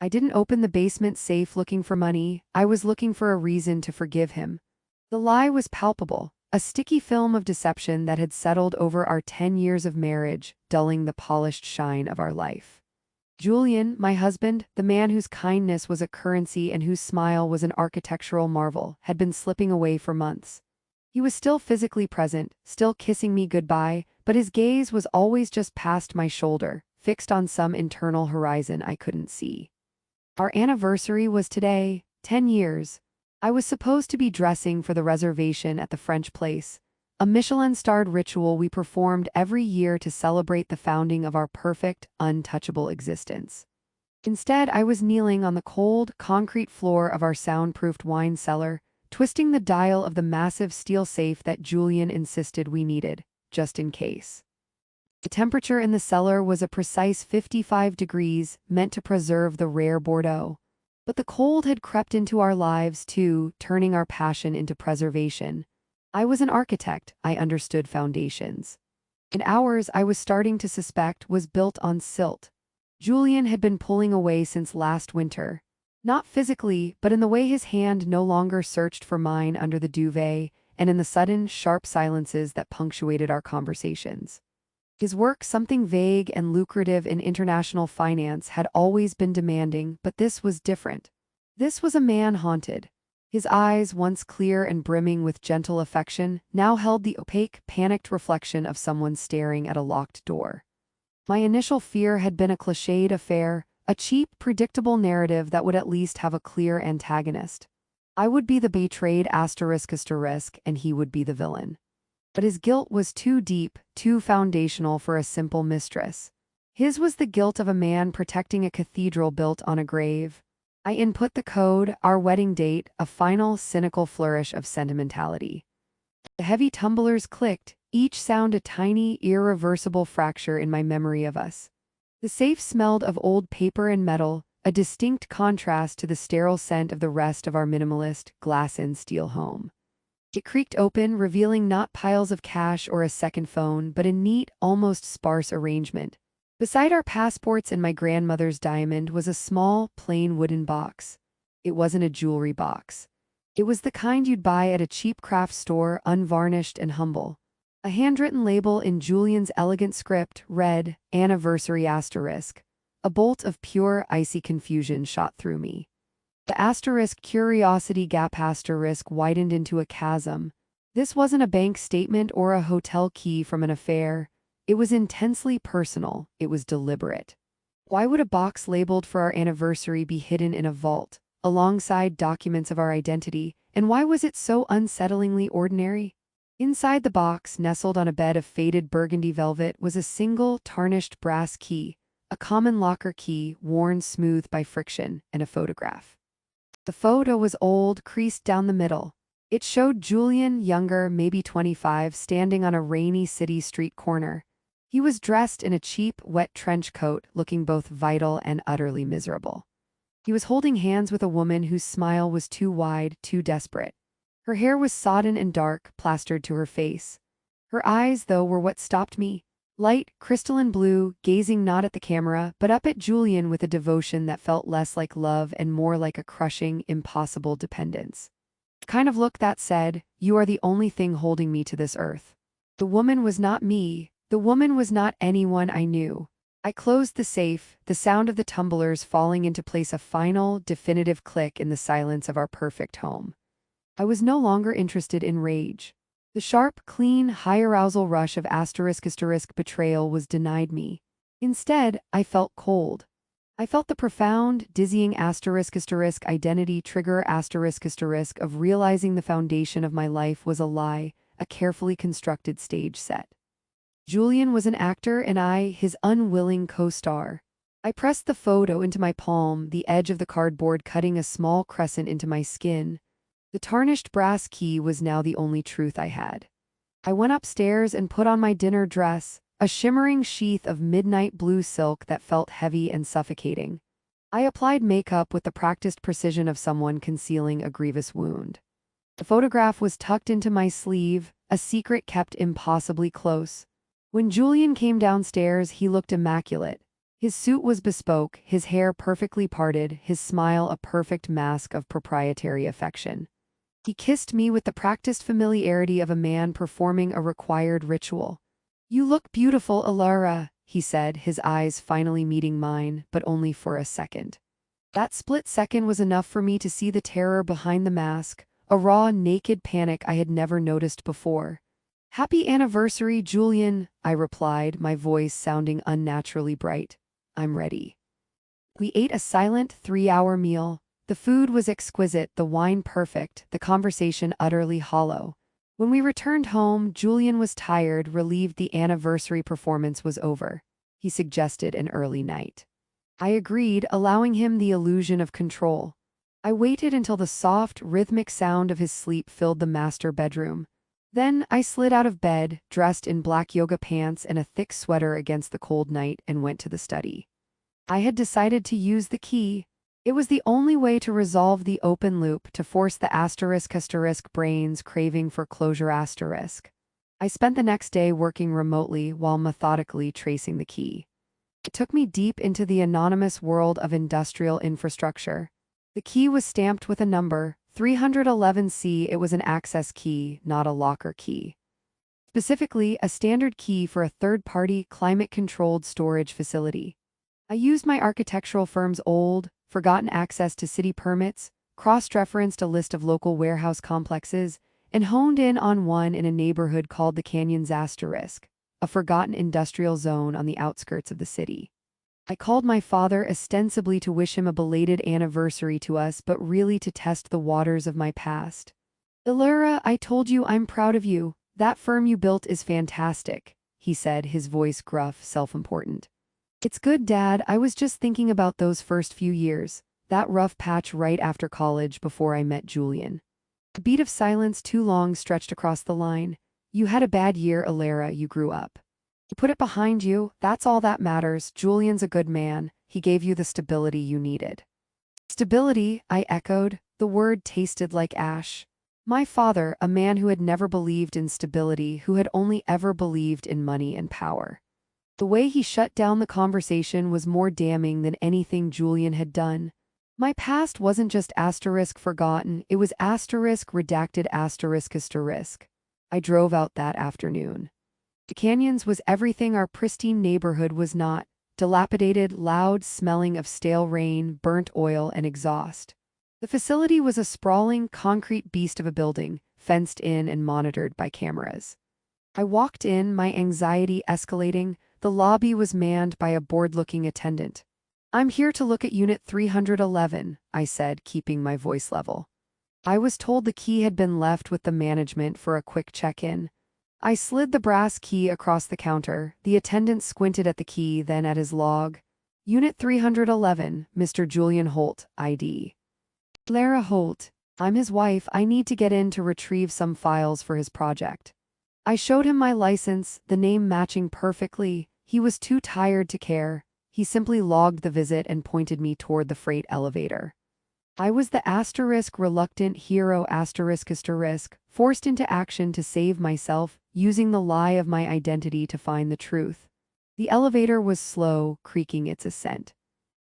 I didn't open the basement safe looking for money, I was looking for a reason to forgive him. The lie was palpable, a sticky film of deception that had settled over our 10 years of marriage, dulling the polished shine of our life. Julian, my husband, the man whose kindness was a currency and whose smile was an architectural marvel, had been slipping away for months. He was still physically present, still kissing me goodbye, but his gaze was always just past my shoulder, fixed on some internal horizon I couldn't see. Our anniversary was today, 10 years. I was supposed to be dressing for the reservation at the French place, a Michelin-starred ritual we performed every year to celebrate the founding of our perfect, untouchable existence. Instead, I was kneeling on the cold, concrete floor of our soundproofed wine cellar, twisting the dial of the massive steel safe that Julian insisted we needed, just in case. The temperature in the cellar was a precise 55 degrees, meant to preserve the rare Bordeaux. But the cold had crept into our lives too, turning our passion into preservation. I was an architect, I understood foundations. And ours, I was starting to suspect, was built on silt. Julian had been pulling away since last winter. Not physically, but in the way his hand no longer searched for mine under the duvet, and in the sudden, sharp silences that punctuated our conversations. His work, something vague and lucrative in international finance, had always been demanding, but this was different. This was a man haunted. His eyes, once clear and brimming with gentle affection, now held the opaque, panicked reflection of someone staring at a locked door. My initial fear had been a clichéd affair, a cheap, predictable narrative that would at least have a clear antagonist. I would be the betrayed ***, and he would be the villain. But his guilt was too deep, too foundational for a simple mistress. His was the guilt of a man protecting a cathedral built on a grave. I input the code, our wedding date, a final, cynical flourish of sentimentality. The heavy tumblers clicked, each sound a tiny, irreversible fracture in my memory of us. The safe smelled of old paper and metal, a distinct contrast to the sterile scent of the rest of our minimalist, glass-and-steel home. It creaked open, revealing not piles of cash or a second phone, but a neat, almost sparse arrangement. Beside our passports and my grandmother's diamond was a small, plain wooden box. It wasn't a jewelry box. It was the kind you'd buy at a cheap craft store, unvarnished and humble. A handwritten label in Julian's elegant script read, "Anniversary asterisk." A bolt of pure, icy confusion shot through me. The asterisk curiosity gap asterisk widened into a chasm. This wasn't a bank statement or a hotel key from an affair. It was intensely personal. It was deliberate. Why would a box labeled for our anniversary be hidden in a vault, alongside documents of our identity, and why was it so unsettlingly ordinary? Inside the box, nestled on a bed of faded burgundy velvet, was a single, tarnished brass key, a common locker key worn smooth by friction, and a photograph. The photo was old, creased down the middle. It showed Julian, younger, maybe 25, standing on a rainy city street corner. He was dressed in a cheap, wet trench coat, looking both vital and utterly miserable. He was holding hands with a woman whose smile was too wide, too desperate. Her hair was sodden and dark, plastered to her face. Her eyes, though, were what stopped me. Light, crystalline blue, gazing not at the camera, but up at Julian with a devotion that felt less like love and more like a crushing, impossible dependence. The kind of look that said, "You are the only thing holding me to this earth." The woman was not me. The woman was not anyone I knew. I closed the safe, the sound of the tumblers falling into place a final, definitive click in the silence of our perfect home. I was no longer interested in rage. The sharp, clean, high-arousal rush of asterisk betrayal was denied me. Instead, I felt cold. I felt the profound, dizzying asterisk identity trigger asterisk of realizing the foundation of my life was a lie, a carefully constructed stage set. Julian was an actor and I, his unwilling co-star. I pressed the photo into my palm, the edge of the cardboard cutting a small crescent into my skin. The tarnished brass key was now the only truth I had. I went upstairs and put on my dinner dress, a shimmering sheath of midnight blue silk that felt heavy and suffocating. I applied makeup with the practiced precision of someone concealing a grievous wound. The photograph was tucked into my sleeve, a secret kept impossibly close. When Julian came downstairs, he looked immaculate. His suit was bespoke, his hair perfectly parted, his smile a perfect mask of proprietary affection. He kissed me with the practiced familiarity of a man performing a required ritual. "You look beautiful, Elara," he said, his eyes finally meeting mine, but only for a second. That split second was enough for me to see the terror behind the mask, a raw, naked panic I had never noticed before. "Happy anniversary, Julian," I replied, my voice sounding unnaturally bright. "I'm ready." We ate a silent 3-hour meal. The food was exquisite, the wine perfect, the conversation utterly hollow. When we returned home, Julian was tired, relieved the anniversary performance was over. He suggested an early night. I agreed, allowing him the illusion of control. I waited until the soft, rhythmic sound of his sleep filled the master bedroom. Then I slid out of bed, dressed in black yoga pants and a thick sweater against the cold night, and went to the study. I had decided to use the key. It was the only way to resolve the open loop, to force the *** brain's craving for closure ***. I spent the next day working remotely while methodically tracing the key. It took me deep into the anonymous world of industrial infrastructure. The key was stamped with a number, 311C. It was an access key, not a locker key. Specifically, a standard key for a third-party, climate-controlled storage facility. I used my architectural firm's old, forgotten access to city permits, cross-referenced a list of local warehouse complexes, and honed in on one in a neighborhood called the Canyons ***, a forgotten industrial zone on the outskirts of the city. I called my father ostensibly to wish him a belated anniversary to us, but really to test the waters of my past. "Elara, I told you I'm proud of you. That firm you built is fantastic," he said, his voice gruff, self-important. "It's good, Dad. I was just thinking about those first few years, that rough patch right after college before I met Julian." A beat of silence too long stretched across the line. "You had a bad year, Elara. You grew up. You put it behind you. That's all that matters. Julian's a good man. He gave you the stability you needed." "Stability," I echoed. The word tasted like ash. My father, a man who had never believed in stability, who had only ever believed in money and power. The way he shut down the conversation was more damning than anything Julian had done. My past wasn't just *forgotten, it was *redacted***. I drove out that afternoon. The Canyons was everything our pristine neighborhood was not: dilapidated, loud, smelling of stale rain, burnt oil, and exhaust. The facility was a sprawling, concrete beast of a building, fenced in and monitored by cameras. I walked in, my anxiety escalating. The lobby was manned by a bored-looking attendant. "I'm here to look at Unit 311, I said, keeping my voice level. I was told the key had been left with the management for a quick check-in. I slid the brass key across the counter. The attendant squinted at the key, then at his log. "Unit 311, Mr. Julian Holt, ID. "Clara Holt. I'm his wife. I need to get in to retrieve some files for his project." I showed him my license, the name matching perfectly. He was too tired to care. He simply logged the visit and pointed me toward the freight elevator. I was the reluctant hero forced into action to save myself, using the lie of my identity to find the truth. The elevator was slow, creaking its ascent.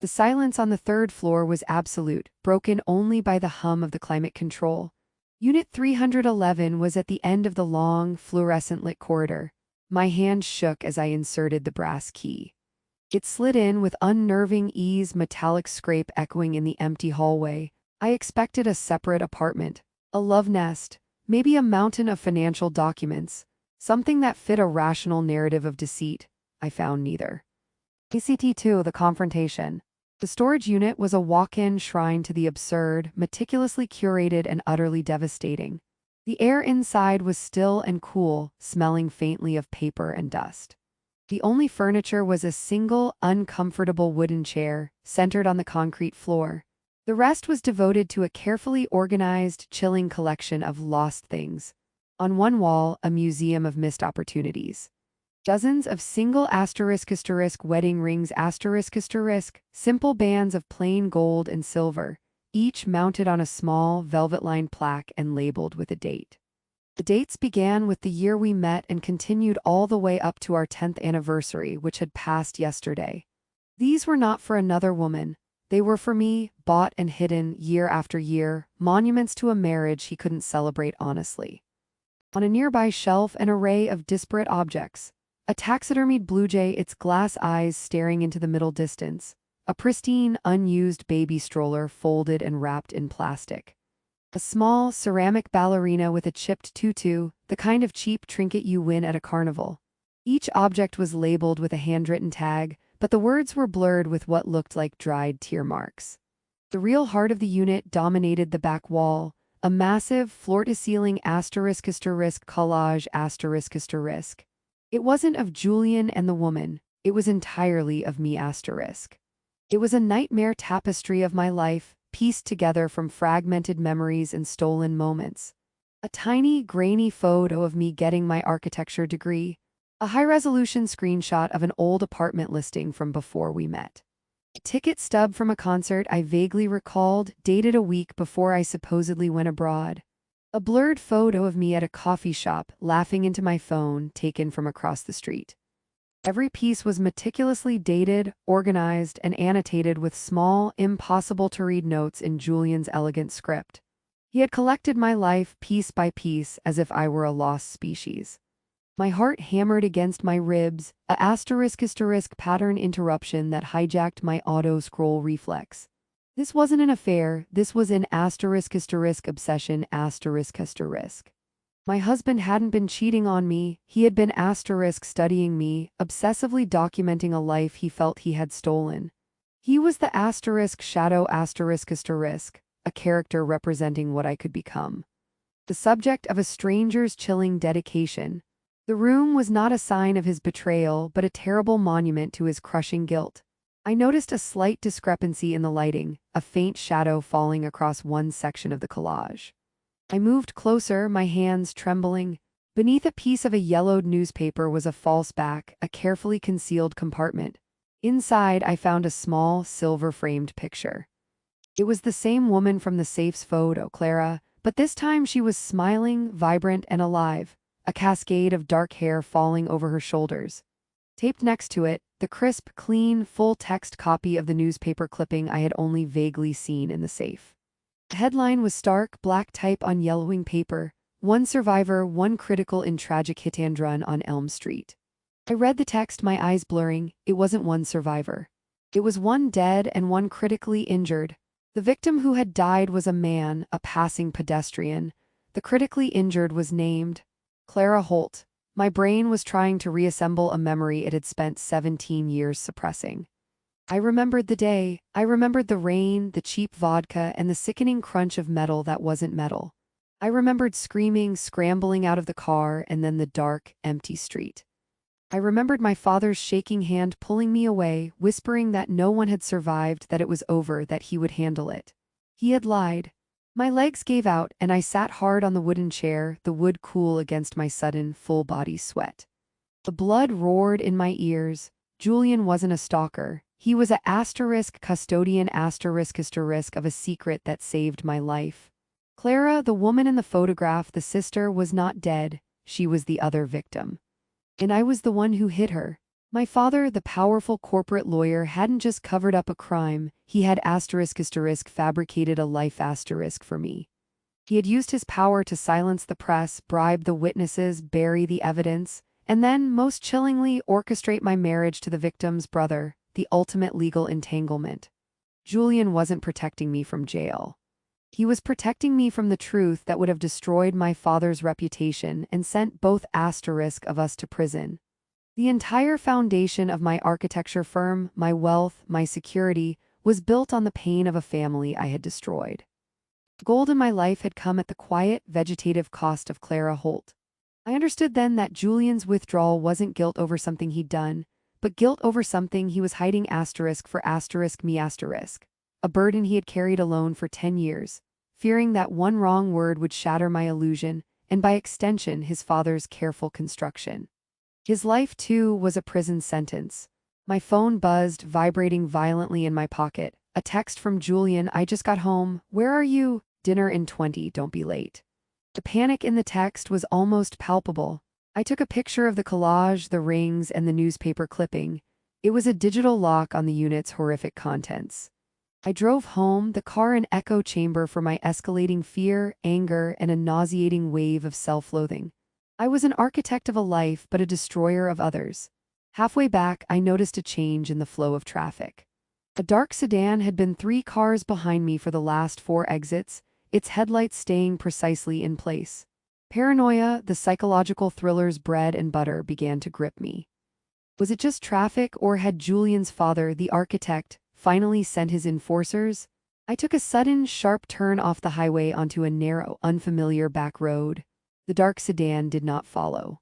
The silence on the third floor was absolute, broken only by the hum of the climate control. Unit 311 was at the end of the long, fluorescent-lit corridor. My hand shook as I inserted the brass key. It slid in with unnerving ease, metallic scrape echoing in the empty hallway. I expected a separate apartment, a love nest, maybe a mountain of financial documents, something that fit a rational narrative of deceit. I found neither. ACT2, the confrontation. The storage unit was a walk-in shrine to the absurd, meticulously curated and utterly devastating. The air inside was still and cool, smelling faintly of paper and dust. The only furniture was a single, uncomfortable wooden chair, centered on the concrete floor. The rest was devoted to a carefully organized, chilling collection of lost things. On one wall, a museum of missed opportunities. Dozens of single wedding rings simple bands of plain gold and silver, each mounted on a small, velvet-lined plaque and labeled with a date. The dates began with the year we met and continued all the way up to our 10th anniversary, which had passed yesterday. These were not for another woman. They were for me, bought and hidden year after year, monuments to a marriage he couldn't celebrate honestly. On a nearby shelf, an array of disparate objects. A taxidermied blue jay, its glass eyes staring into the middle distance. A pristine, unused baby stroller folded and wrapped in plastic. A small, ceramic ballerina with a chipped tutu, the kind of cheap trinket you win at a carnival. Each object was labeled with a handwritten tag, but the words were blurred with what looked like dried tear marks. The real heart of the unit dominated the back wall, a massive, floor-to-ceiling collage. It wasn't of Julian and the woman, it was entirely of me. It was a nightmare tapestry of my life, pieced together from fragmented memories and stolen moments. A tiny, grainy photo of me getting my architecture degree. A high-resolution screenshot of an old apartment listing from before we met. A ticket stub from a concert I vaguely recalled, dated a week before I supposedly went abroad. A blurred photo of me at a coffee shop, laughing into my phone, taken from across the street. Every piece was meticulously dated, organized, and annotated with small, impossible-to-read notes in Julian's elegant script. He had collected my life piece by piece as if I were a lost species. My heart hammered against my ribs, a *** pattern interruption that hijacked my auto-scroll reflex. This wasn't an affair, this was an *** obsession ***. My husband hadn't been cheating on me, he had been studying me, obsessively documenting a life he felt he had stolen. He was the shadow ***, a character representing what I could become. The subject of a stranger's chilling dedication. The room was not a sign of his betrayal, but a terrible monument to his crushing guilt. I noticed a slight discrepancy in the lighting, a faint shadow falling across one section of the collage. I moved closer, my hands trembling. Beneath a piece of a yellowed newspaper was a false back, a carefully concealed compartment. Inside, I found a small, silver-framed picture. It was the same woman from the safe's photo, Clara, but this time she was smiling, vibrant, and alive. A cascade of dark hair falling over her shoulders. Taped next to it, the crisp, clean, full-text copy of the newspaper clipping I had only vaguely seen in the safe. The headline was stark, black type on yellowing paper, "One survivor, one critical in tragic hit and run on Elm Street." I read the text, my eyes blurring. It wasn't one survivor. It was one dead and one critically injured. The victim who had died was a man, a passing pedestrian. The critically injured was named Clara Holt. My brain was trying to reassemble a memory it had spent 17 years suppressing. I remembered the day, I remembered the rain, the cheap vodka, and the sickening crunch of metal that wasn't metal. I remembered screaming, scrambling out of the car, and then the dark, empty street. I remembered my father's shaking hand pulling me away, whispering that no one had survived, that it was over, that he would handle it. He had lied. My legs gave out, and I sat hard on the wooden chair, the wood cool against my sudden, full-body sweat. The blood roared in my ears. Julian wasn't a stalker. He was a custodian of a secret that saved my life. Clara, the woman in the photograph, the sister, was not dead. She was the other victim. And I was the one who hit her. My father, the powerful corporate lawyer, hadn't just covered up a crime, he had fabricated a life for me. He had used his power to silence the press, bribe the witnesses, bury the evidence, and then, most chillingly, orchestrate my marriage to the victim's brother, the ultimate legal entanglement. Julian wasn't protecting me from jail. He was protecting me from the truth that would have destroyed my father's reputation and sent both of us to prison. The entire foundation of my architecture firm, my wealth, my security, was built on the pain of a family I had destroyed. Gold in my life had come at the quiet, vegetative cost of Clara Holt. I understood then that Julian's withdrawal wasn't guilt over something he'd done, but guilt over something he was hiding for me. A burden he had carried alone for 10 years, fearing that one wrong word would shatter my illusion, and by extension his father's careful construction. His life, too, was a prison sentence. My phone buzzed, vibrating violently in my pocket. A text from Julian: "I just got home. Where are you? Dinner in 20, don't be late." The panic in the text was almost palpable. I took a picture of the collage, the rings, and the newspaper clipping. It was a digital lock on the unit's horrific contents. I drove home, the car an echo chamber for my escalating fear, anger, and a nauseating wave of self-loathing. I was an architect of a life, but a destroyer of others. Halfway back, I noticed a change in the flow of traffic. A dark sedan had been 3 cars behind me for the last 4 exits, its headlights staying precisely in place. Paranoia, the psychological thriller's bread and butter, began to grip me. Was it just traffic, or had Julian's father, the architect, finally sent his enforcers? I took a sudden, sharp turn off the highway onto a narrow, unfamiliar back road. The dark sedan did not follow.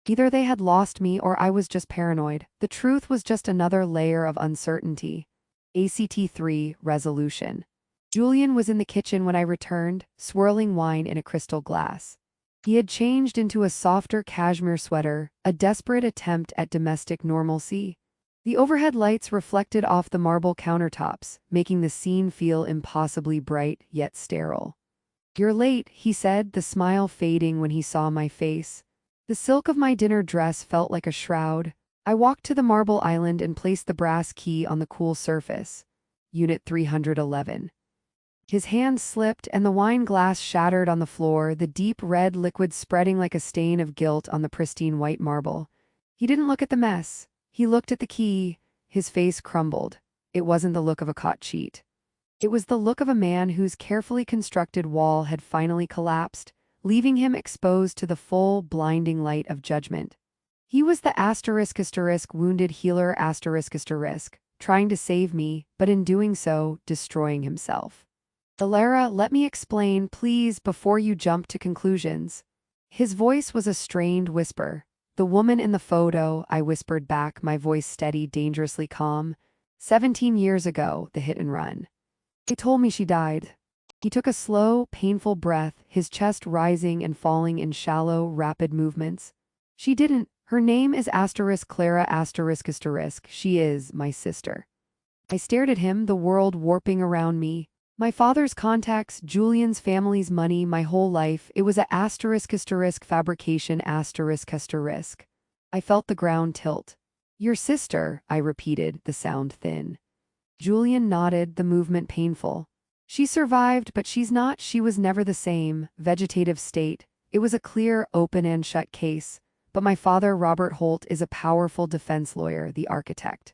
Either they had lost me or I was just paranoid. The truth was just another layer of uncertainty. ACT-3 Resolution. Julian was in the kitchen when I returned, swirling wine in a crystal glass. He had changed into a softer cashmere sweater, a desperate attempt at domestic normalcy. The overhead lights reflected off the marble countertops, making the scene feel impossibly bright yet sterile. "You're late," he said, the smile fading when he saw my face. The silk of my dinner dress felt like a shroud. I walked to the marble island and placed the brass key on the cool surface. Unit 311. His hand slipped and the wine glass shattered on the floor, the deep red liquid spreading like a stain of guilt on the pristine white marble. He didn't look at the mess. He looked at the key. His face crumbled. It wasn't the look of a caught cheat. It was the look of a man whose carefully constructed wall had finally collapsed, leaving him exposed to the full, blinding light of judgment. He was the *** wounded healer ***, trying to save me, but in doing so, destroying himself. "Elara, let me explain, please, before you jump to conclusions." His voice was a strained whisper. "The woman in the photo," I whispered back, my voice steady, dangerously calm. 17 years ago, the hit and run. They told me she died." He took a slow, painful breath, his chest rising and falling in shallow, rapid movements. "She didn't. Her name is Clara ***. She is my sister." I stared at him, the world warping around me. My father's contacts, Julian's family's money, my whole life, it was a *** fabrication ***. I felt the ground tilt. "Your sister," I repeated, the sound thin. Julian nodded, the movement painful. "She survived, but she was never the same." Vegetative state. It was a clear, open and shut case. But my father, Robert Holt, is a powerful defense lawyer, the architect.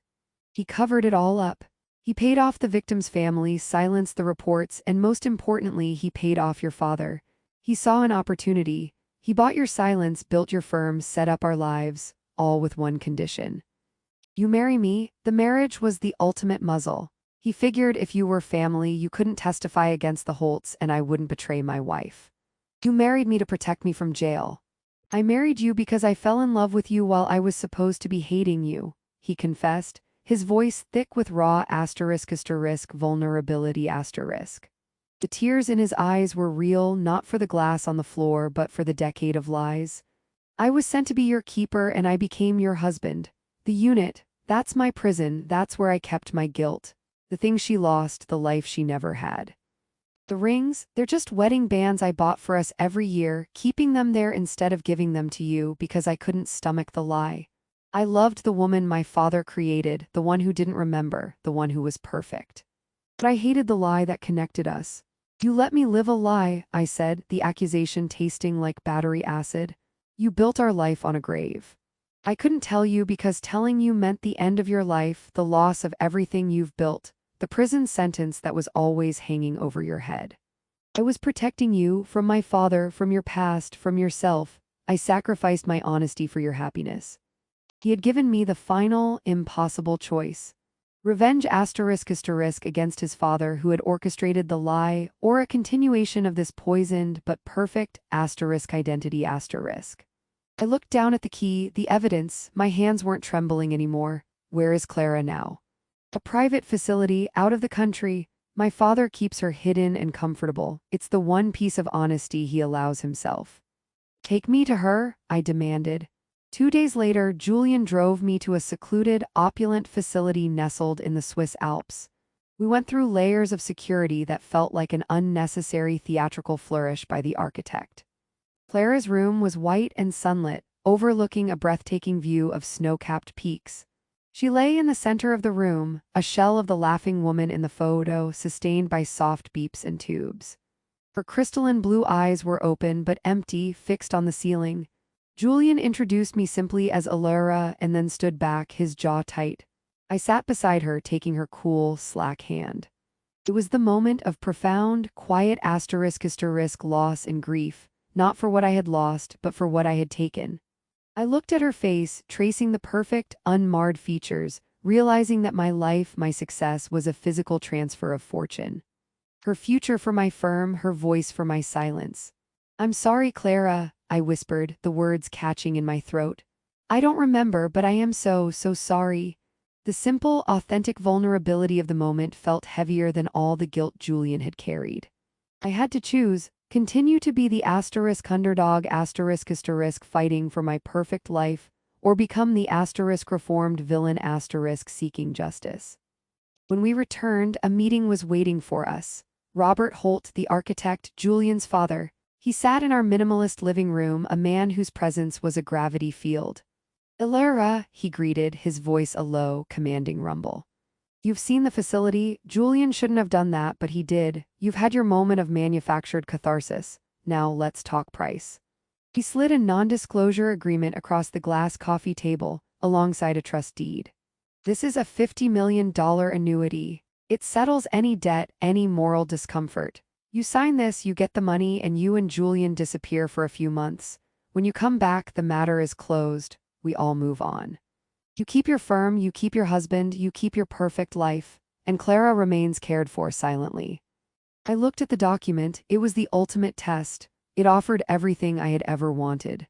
He covered it all up. He paid off the victim's family, silenced the reports, and most importantly, he paid off your father. He saw an opportunity. He bought your silence, built your firm, set up our lives, all with one condition. "You marry me." The marriage was the ultimate muzzle. He figured if you were family, you couldn't testify against the Holts and I wouldn't betray my wife. "You married me to protect me from jail." "I married you because I fell in love with you while I was supposed to be hating you," he confessed, his voice thick with raw *** vulnerability ***. The tears in his eyes were real, not for the glass on the floor, but for the decade of lies. "I was sent to be your keeper and I became your husband. The unit, that's my prison, that's where I kept my guilt. The thing she lost, the life she never had. The rings, they're just wedding bands I bought for us every year, keeping them there instead of giving them to you because I couldn't stomach the lie. I loved the woman my father created, the one who didn't remember, the one who was perfect. But I hated the lie that connected us." "You let me live a lie," I said, the accusation tasting like battery acid. "You built our life on a grave. I couldn't tell you because telling you meant the end of your life, the loss of everything you've built, the prison sentence that was always hanging over your head. I was protecting you from my father, from your past, from yourself. I sacrificed my honesty for your happiness." He had given me the final, impossible choice. Revenge ** against his father who had orchestrated the lie, or a continuation of this poisoned but perfect * identity ***. I looked down at the key, the evidence, my hands weren't trembling anymore. "Where is Clara now?" "A private facility, out of the country. My father keeps her hidden and comfortable. It's the one piece of honesty he allows himself." "Take me to her," I demanded. 2 days later, Julian drove me to a secluded, opulent facility nestled in the Swiss Alps. We went through layers of security that felt like an unnecessary theatrical flourish by the architect. Clara's room was white and sunlit, overlooking a breathtaking view of snow-capped peaks. She lay in the center of the room, a shell of the laughing woman in the photo, sustained by soft beeps and tubes. Her crystalline blue eyes were open but empty, fixed on the ceiling. Julian introduced me simply as Elara and then stood back, his jaw tight. I sat beside her, taking her cool, slack hand. It was the moment of profound, quiet *** loss and grief, not for what I had lost, but for what I had taken. I looked at her face, tracing the perfect, unmarred features, realizing that my life, my success, was a physical transfer of fortune. Her future for my firm, her voice for my silence. "I'm sorry, Clara," I whispered, the words catching in my throat. "I don't remember, but I am so sorry." The simple, authentic vulnerability of the moment felt heavier than all the guilt Julian had carried. I had to choose: continue to be the underdog fighting for my perfect life, or become the reformed villain seeking justice. When we returned, a meeting was waiting for us. Robert Holt, the architect, Julian's father. He sat in our minimalist living room, a man whose presence was a gravity field. "Elara," he greeted, his voice a low, commanding rumble. "You've seen the facility. Julian shouldn't have done that, but he did. You've had your moment of manufactured catharsis. Now let's talk price." He slid a non-disclosure agreement across the glass coffee table, alongside a trust deed. "This is a $50 million annuity. It settles any debt, any moral discomfort. You sign this, you get the money, and you and Julian disappear for a few months. When you come back, the matter is closed. We all move on. You keep your firm, you keep your husband, you keep your perfect life, and Clara remains cared for silently." I looked at the document. It was the ultimate test. It offered everything I had ever wanted: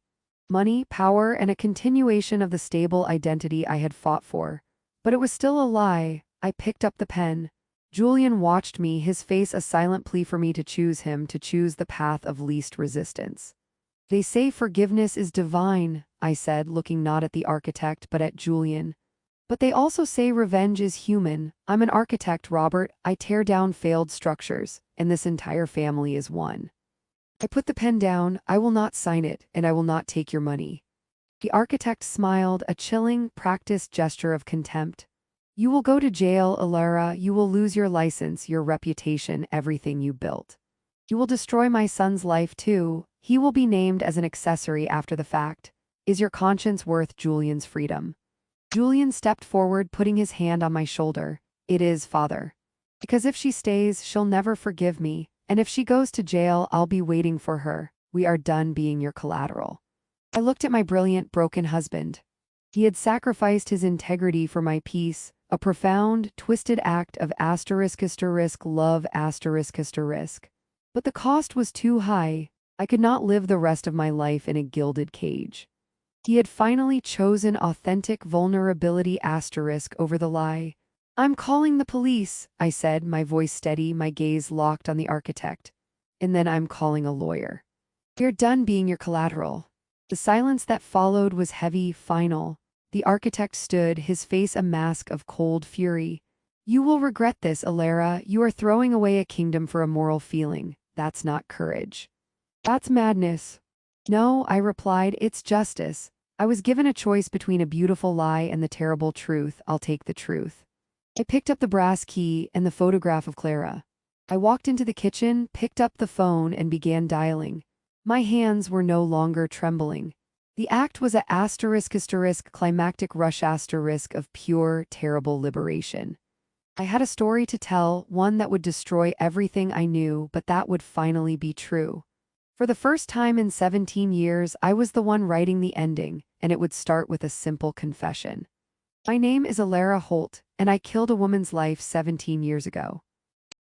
money, power, and a continuation of the stable identity I had fought for. But it was still a lie. I picked up the pen. Julian watched me, his face a silent plea for me to choose him, to choose the path of least resistance. "They say forgiveness is divine," I said, looking not at the architect but at Julian. "But they also say revenge is human. I'm an architect, Robert. I tear down failed structures, and this entire family is one." I put the pen down. "I will not sign it, and I will not take your money." The architect smiled, a chilling, practiced gesture of contempt. "You will go to jail, Elara. You will lose your license, your reputation, everything you built. You will destroy my son's life too. He will be named as an accessory after the fact. Is your conscience worth Julian's freedom?" Julian stepped forward, putting his hand on my shoulder. "It is, father. Because if she stays, she'll never forgive me, and if she goes to jail, I'll be waiting for her. We are done being your collateral." I looked at my brilliant, broken husband. He had sacrificed his integrity for my peace, a profound, twisted act of love. But the cost was too high. I could not live the rest of my life in a gilded cage. He had finally chosen authentic vulnerability over the lie. "I'm calling the police," I said, my voice steady, my gaze locked on the architect. "And then I'm calling a lawyer. We're done being your collateral." The silence that followed was heavy, final. The architect stood, his face a mask of cold fury. "You will regret this, Elara. You are throwing away a kingdom for a moral feeling. That's not courage. That's madness." "No," I replied, "it's justice. I was given a choice between a beautiful lie and the terrible truth. I'll take the truth." I picked up the brass key and the photograph of Clara. I walked into the kitchen, picked up the phone, and began dialing. My hands were no longer trembling. The act was a climactic rush of pure, terrible liberation. I had a story to tell, one that would destroy everything I knew, but that would finally be true. For the first time in 17 years, I was the one writing the ending, and it would start with a simple confession. "My name is Elara Holt, and I killed a woman's life 17 years ago."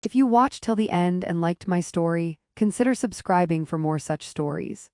If you watched till the end and liked my story, consider subscribing for more such stories.